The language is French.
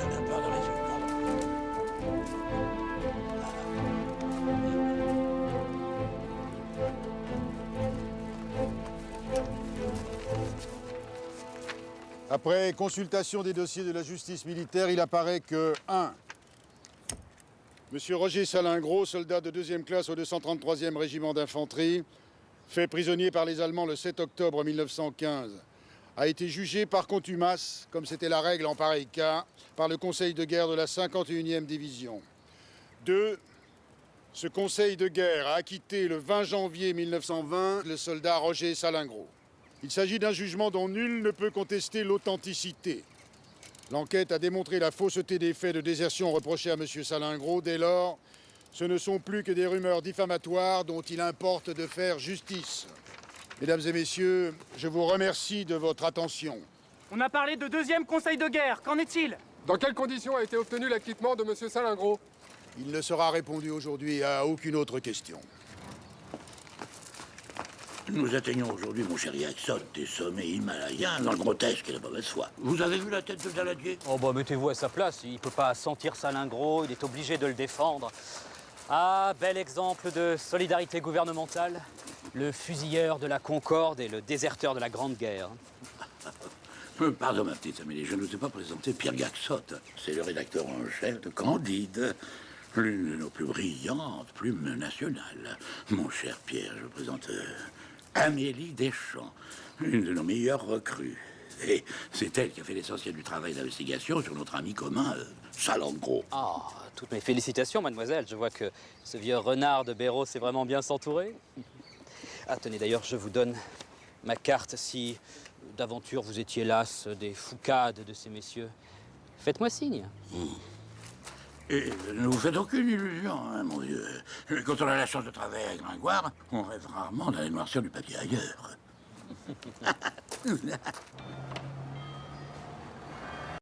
Pardon, messieurs, pardon. Après consultation des dossiers de la justice militaire, il apparaît que 1. Monsieur Roger Salingro, soldat de 2e classe au 233e régiment d'infanterie, fait prisonnier par les Allemands le 7 octobre 1915, a été jugé par contumace, comme c'était la règle en pareil cas, par le Conseil de guerre de la 51e division. 2. Ce Conseil de guerre a acquitté le 20 janvier 1920 le soldat Roger Salingro. Il s'agit d'un jugement dont nul ne peut contester l'authenticité. L'enquête a démontré la fausseté des faits de désertion reprochés à M. Salingro. Dès lors, ce ne sont plus que des rumeurs diffamatoires dont il importe de faire justice. Mesdames et messieurs, je vous remercie de votre attention. On a parlé de 2e conseil de guerre, qu'en est-il? Dans quelles conditions a été obtenu l'acquittement de M. Salingro? Il ne sera répondu aujourd'hui à aucune autre question. Nous atteignons aujourd'hui, mon cher Jackson, des sommets himalayens dans le grotesque et la mauvaise foi. Vous avez vu la tête de Daladier? Oh bah mettez-vous à sa place, il peut pas sentir Salingro, il est obligé de le défendre. Ah, bel exemple de solidarité gouvernementale. Le fusilleur de la Concorde et le déserteur de la Grande Guerre. Pardon, ma petite Amélie, je ne vous ai pas présenté Pierre Gaxot. C'est le rédacteur en chef de Candide, l'une de nos plus brillantes plumes nationales. Mon cher Pierre, je vous présente Amélie Deschamps, une de nos meilleures recrues. Et c'est elle qui a fait l'essentiel du travail d'investigation sur notre ami commun, Salingro. Ah, toutes mes félicitations, mademoiselle. Je vois que ce vieux renard de Béraud sait vraiment bien s'entourer. Ah, tenez, d'ailleurs, je vous donne ma carte si, d'aventure, vous étiez las des foucades de ces messieurs. Faites-moi signe. Et ne vous faites aucune illusion, hein, mon vieux. Quand on a la chance de travailler avec Gringoire, on rêve rarement d'aller noircir du papier ailleurs.